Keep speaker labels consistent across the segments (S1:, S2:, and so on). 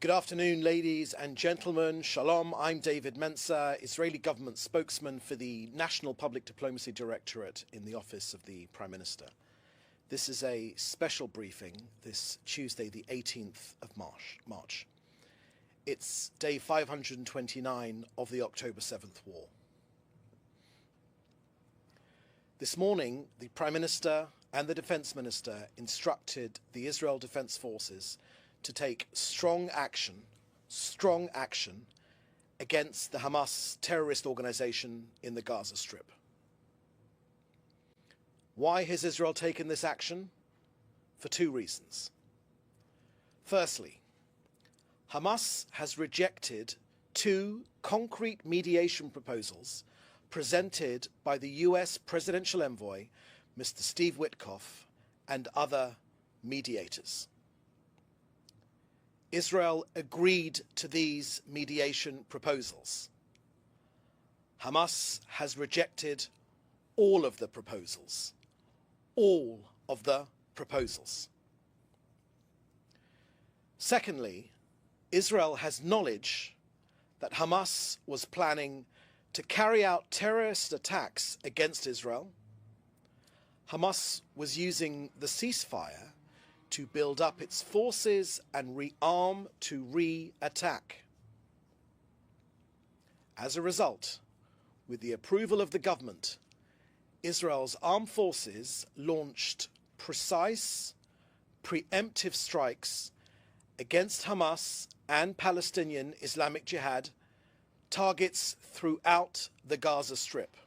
S1: Good afternoon, ladies and gentlemen. Shalom, I'm David Mencer, Israeli government spokesman for the National Public Diplomacy Directorate in the Office of the Prime Minister. This is a special briefing this Tuesday, the 18th of March. It's day 529 of the October 7th war. This morning, the Prime Minister and the Defence Minister instructed the Israel Defence Forces to take strong action against the Hamas terrorist organization in the Gaza Strip. Why has Israel taken this action? For two reasons. Firstly, Hamas has rejected two concrete mediation proposals presented by the US presidential envoy, Mr. Steve Witkoff, and other mediators. Israel agreed to these mediation proposals. Hamas has rejected all of the proposals. All of the proposals. Secondly, Israel has knowledge that Hamas was planning to carry out terrorist attacks against Israel. Hamas was using the ceasefire to build up its forces and rearm to re-attack. As a result, with the approval of the government, Israel's armed forces launched precise, preemptive strikes against Hamas and Palestinian Islamic Jihad targets throughout the Gaza Strip.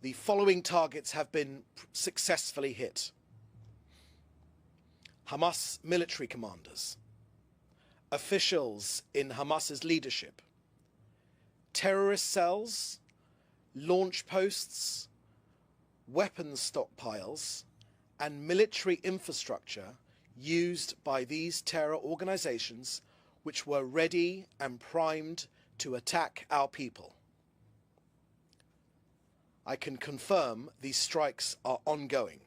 S1: The following targets have been successfully hit: Hamas military commanders, officials in Hamas's leadership, terrorist cells, launch posts, weapons stockpiles, and military infrastructure used by these terror organizations, which were ready and primed to attack our people. I can confirm these strikes are ongoing.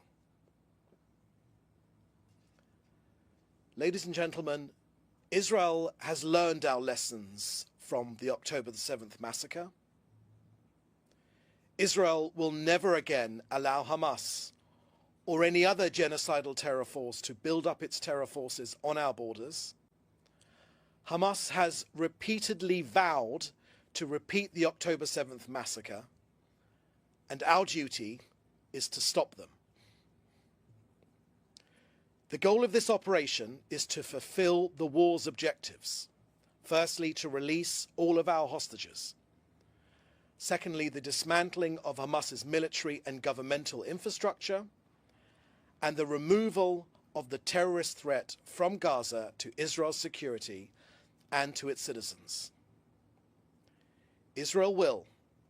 S1: Ladies and gentlemen, Israel has learned our lessons from the October the 7th massacre. Israel will never again allow Hamas or any other genocidal terror force to build up its terror forces on our borders. Hamas has repeatedly vowed to repeat the October 7th massacre, and our duty is to stop them. The goal of this operation is to fulfill the war's objectives. Firstly, to release all of our hostages. Secondly, the dismantling of Hamas's military and governmental infrastructure, and the removal of the terrorist threat from Gaza to Israel's security and to its citizens. Israel will,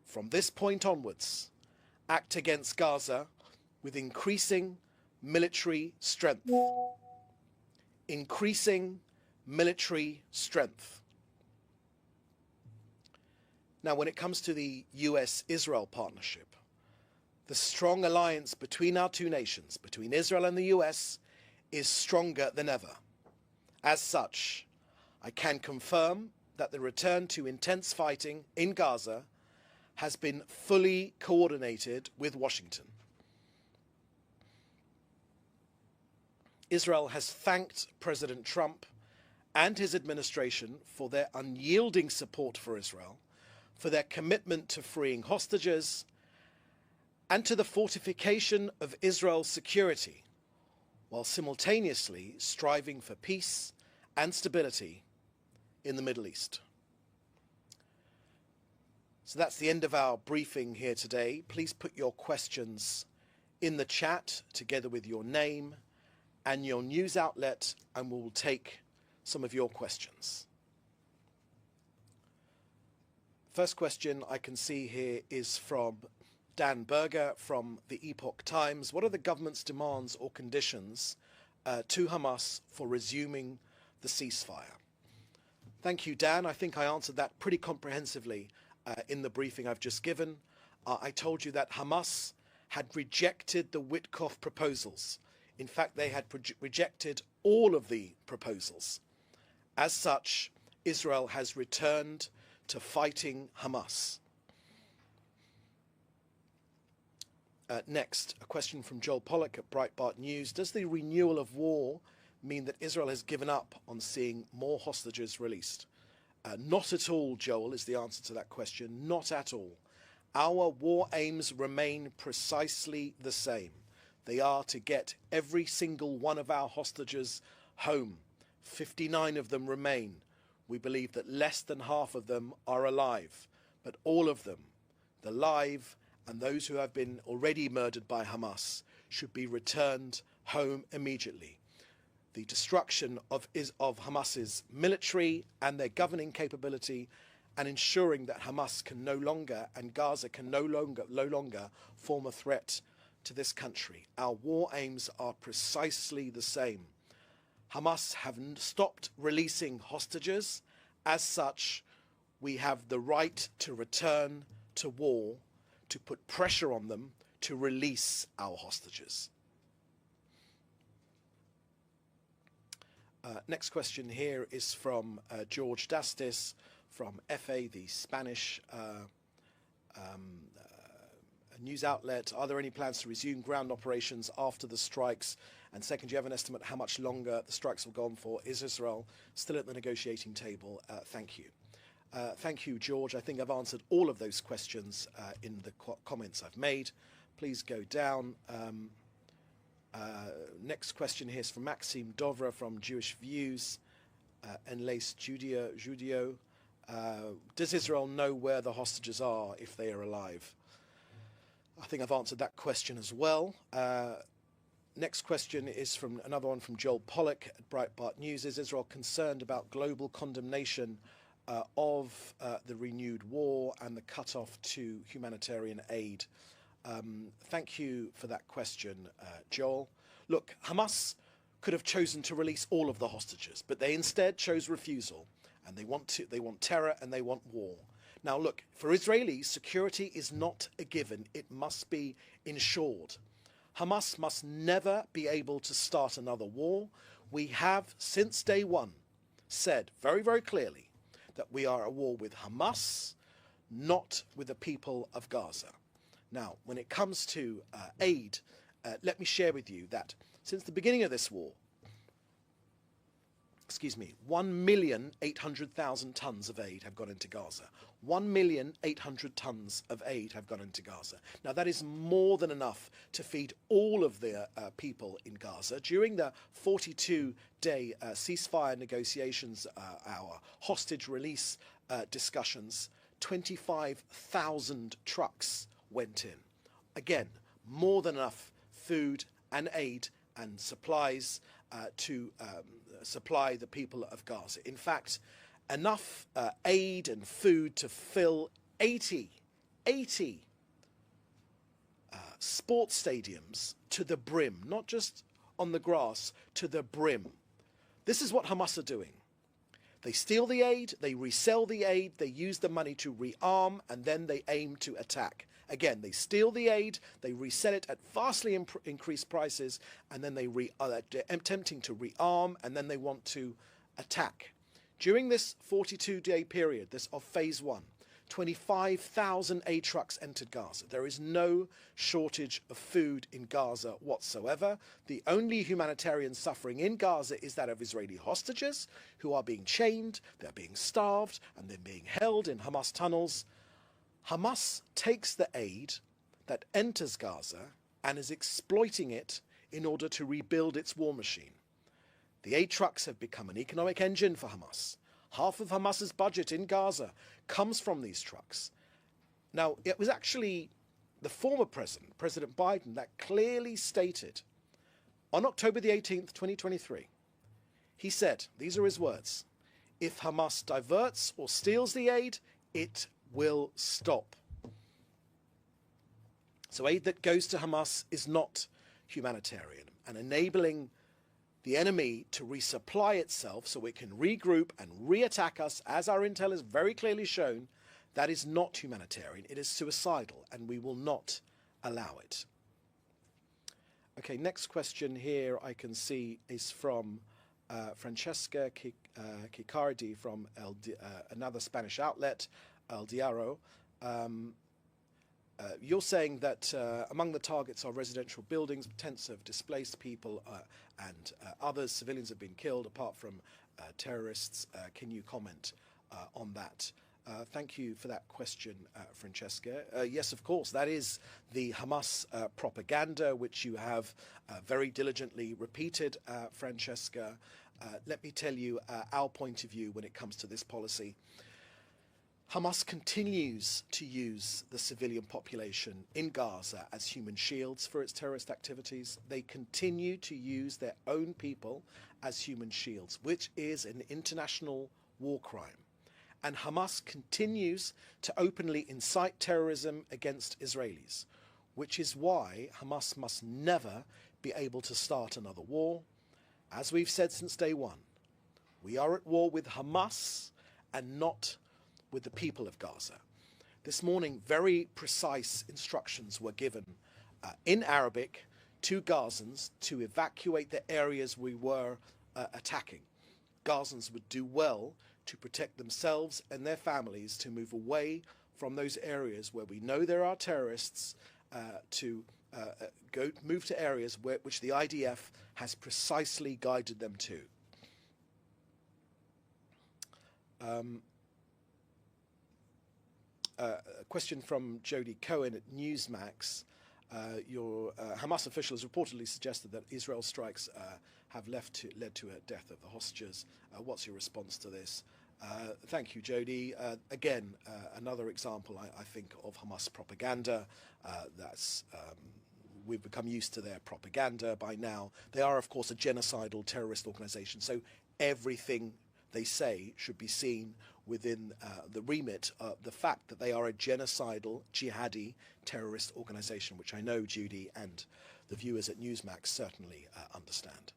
S1: from this point onwards, act against Gaza with increasing military strength. Increasing military strength. Now, when it comes to the US-Israel partnership, the strong alliance between our two nations, between Israel and the US, is stronger than ever. As such, I can confirm that the return to intense fighting in Gaza has been fully coordinated with Washington. Israel has thanked President Trump and his administration for their unyielding support for Israel, for their commitment to freeing hostages, and to the fortification of Israel's security, while simultaneously striving for peace and stability in the Middle East. So that's the end of our briefing here today. Please put your questions in the chat together with your name and your news outlet, and we will take some of your questions. First question I can see here is from Dan Berger from the Epoch Times. What are the government's demands or conditions to Hamas for resuming the ceasefire? Thank you, Dan. I think I answered that pretty comprehensively in the briefing I've just given. I told you that Hamas had rejected the Witkoff proposals. In fact, they had rejected all of the proposals. As such, Israel has returned to fighting Hamas. Next, a question from Joel Pollack at Breitbart News. Does the renewal of war mean that Israel has given up on seeing more hostages released? Not at all, Joel, is the answer to that question. Not at all. Our war aims remain precisely the same. They are to get every single one of our hostages home. 59 of them remain. We believe that less than half of them are alive, but all of them, the live and those who have been already murdered by Hamas, should be returned home immediately. The destruction of Hamas's military and their governing capability, and ensuring that Hamas can no longer and Gaza can no longer form a threat to this country. Our war aims are precisely the same. Hamas have stopped releasing hostages. As such, we have the right to return to war, to put pressure on them to release our hostages. Next question here is from George Dastis from FA, the Spanish news outlet. Are there any plans to resume ground operations after the strikes? And second, do you have an estimate how much longer the strikes will go on for? Is Israel still at the negotiating table? Thank you. Thank you, George. I think I've answered all of those questions in the comments I've made. Please go down. Next question here is from Maxime Dovra from Jewish Views, Enlace Judio. Does Israel know where the hostages are if they are alive? I think I've answered that question as well. Next question is from another one from Joel Pollack at Breitbart News. Is Israel concerned about global condemnation of the renewed war and the cutoff to humanitarian aid? Thank you for that question, Joel. Look, Hamas could have chosen to release all of the hostages, but they instead chose refusal, and they want terror and they want war. Now, look, for Israelis, security is not a given; it must be ensured. Hamas must never be able to start another war. We have, since day one, said very, very clearly that we are at war with Hamas, not with the people of Gaza. Now, when it comes to aid, let me share with you that since the beginning of this war, 1,800,000 tons of aid have gone into Gaza. 1,800,000 tons of aid have gone into Gaza. Now, that is more than enough to feed all of the people in Gaza. During the 42-day ceasefire negotiations, our hostage release discussions, 25,000 trucks went in. Again, more than enough food and aid and supplies to supply the people of Gaza. In fact, enough aid and food to fill 80 sports stadiums to the brim, not just on the grass, to the brim. This is what Hamas are doing. They steal the aid, they resell the aid, they use the money to rearm, and then they aim to attack. Again, they steal the aid, they resell it at vastly increased prices, and then they're attempting to rearm, and then they want to attack. During this 42-day period, this of phase one, 25,000 aid trucks entered Gaza. There is no shortage of food in Gaza whatsoever. The only humanitarian suffering in Gaza is that of Israeli hostages who are being chained, they're being starved, and they're being held in Hamas tunnels. Hamas takes the aid that enters Gaza and is exploiting it in order to rebuild its war machine. The aid trucks have become an economic engine for Hamas. Half of Hamas's budget in Gaza comes from these trucks. Now, it was actually the former president, President Biden, that clearly stated on October the 18th, 2023, he said, these are his words, if Hamas diverts or steals the aid, it will stop. So aid that goes to Hamas is not humanitarian, and enabling the enemy to resupply itself so it can regroup and reattack us, as our intel has very clearly shown, that is not humanitarian. It is suicidal, and we will not allow it. Okay, next question here I can see is from Francesca Cicardi from another Spanish outlet, El Diario. You're saying that among the targets are residential buildings, tents of displaced people and others. Civilians have been killed apart from terrorists. Can you comment on that? Thank you for that question, Francesca. Yes, of course, that is the Hamas propaganda, which you have very diligently repeated, Francesca. Let me tell you our point of view when it comes to this policy. Hamas continues to use the civilian population in Gaza as human shields for its terrorist activities. They continue to use their own people as human shields, which is an international war crime. And Hamas continues to openly incite terrorism against Israelis, which is why Hamas must never be able to start another war. As we've said since day one, we are at war with Hamas and not with the people of Gaza. This morning, very precise instructions were given in Arabic to Gazans to evacuate the areas we were attacking. Gazans would do well to protect themselves and their families, to move away from those areas where we know there are terrorists, to move to areas which the IDF has precisely guided them to. A question from Jodie Cohen at Newsmax. Your Hamas officials reportedly suggested that Israel's strikes have led to a death of the hostages. What's your response to this? Thank you, Jodie. Again, another example, I think, of Hamas propaganda. We've become used to their propaganda by now. They are, of course, a genocidal terrorist organization, so everything they say should be seen within the remit of the fact that they are a genocidal, jihadi terrorist organization, which I know Judy and the viewers at Newsmax certainly understand.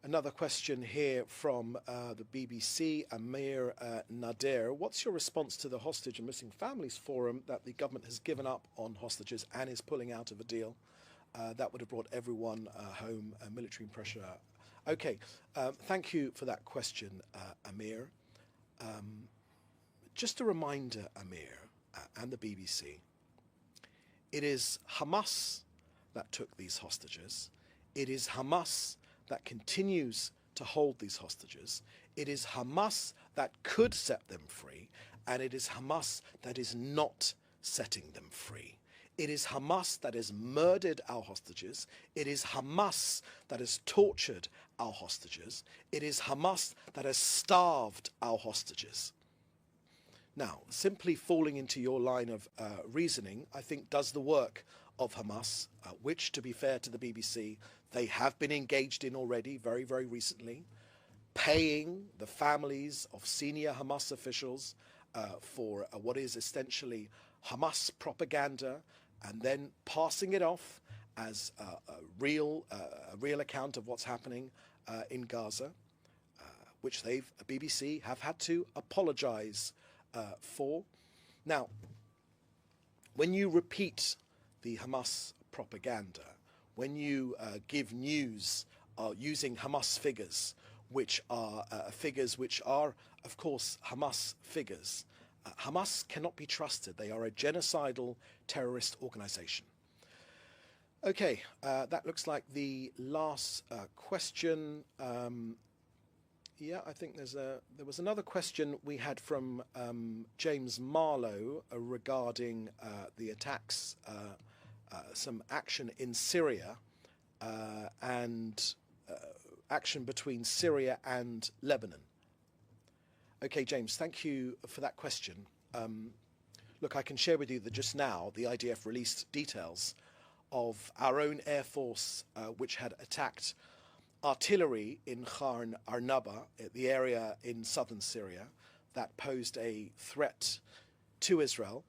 S1: Another question here from the BBC, Amir Nader. What's your response to the Hostage and Missing Families Forum that the government has given up on hostages and is pulling out of a deal that would have brought everyone home, military pressure? Okay, thank you for that question, Amir. Just a reminder, Amir, and the BBC, it is Hamas that took these hostages. It is Hamas that continues to hold these hostages. It is Hamas that could set them free, and it is Hamas that is not setting them free. It is Hamas that has murdered our hostages. It is Hamas that has tortured our hostages. It is Hamas that has starved our hostages. Now, simply falling into your line of reasoning, I think, does the work of Hamas, which, to be fair to the BBC, they have been engaged in already very, very recently, paying the families of senior Hamas officials for what is essentially Hamas propaganda, and then passing it off as a real account of what's happening in Gaza, which BBC have had to apologise for. Now, when you repeat the Hamas propaganda, when you give news using Hamas figures, which are of course, Hamas figures, Hamas cannot be trusted. They are a genocidal terrorist organization. Okay, that looks like the last question. Yeah, I think there was another question we had from James Marlowe regarding the attacks, some action in Syria and action between Syria and Lebanon. Okay, James, thank you for that question. Look, I can share with you that just now the IDF released details of our own Air Force, which had attacked artillery in Khan Arnaba, the area in southern Syria, that posed a threat to Israel.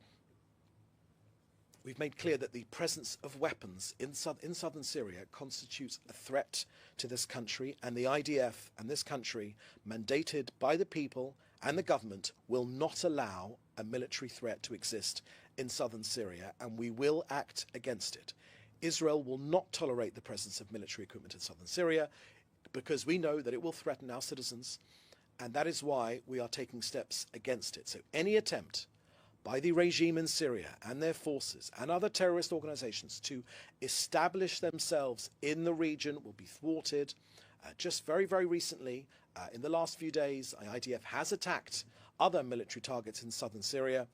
S1: We've made clear that the presence of weapons in southern Syria constitutes a threat to this country, and the IDF and this country, mandated by the people and the government will not allow a military threat to exist in southern Syria, and we will act against it. Israel will not tolerate the presence of military equipment in southern Syria because we know that it will threaten our citizens, and that is why we are taking steps against it. So any attempt by the regime in Syria and their forces and other terrorist organizations to establish themselves in the region will be thwarted. Just very, very recently, in the last few days, the IDF has attacked other military targets in southern Syria,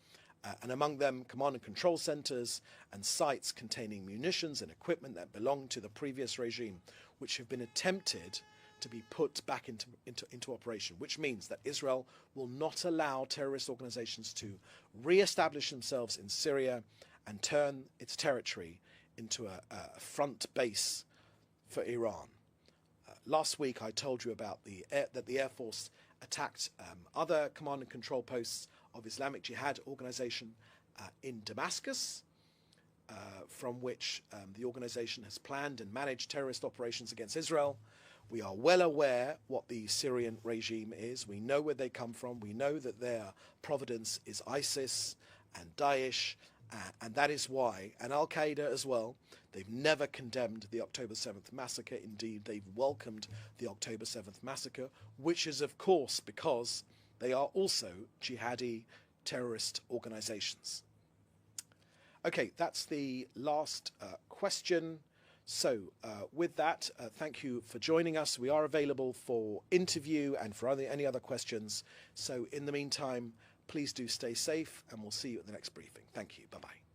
S1: and among them command and control centers and sites containing munitions and equipment that belonged to the previous regime, which have been attempted to be put back into operation, which means that Israel will not allow terrorist organizations to re-establish themselves in Syria and turn its territory into a front base for Iran. Last week I told you about that the Air Force attacked other command and control posts of Islamic Jihad organization in Damascus, from which the organization has planned and managed terrorist operations against Israel. We are well aware what the Syrian regime is. We know where they come from. We know that their providence is ISIS and Daesh, and that is why, and Al-Qaeda as well, they've never condemned the October 7th massacre. Indeed, they've welcomed the October 7th massacre, which is, of course, because they are also jihadi terrorist organizations. Okay, that's the last question. So with that, thank you for joining us. We are available for interview and for any other questions. So in the meantime, please do stay safe, and we'll see you at the next briefing. Thank you. Bye-bye.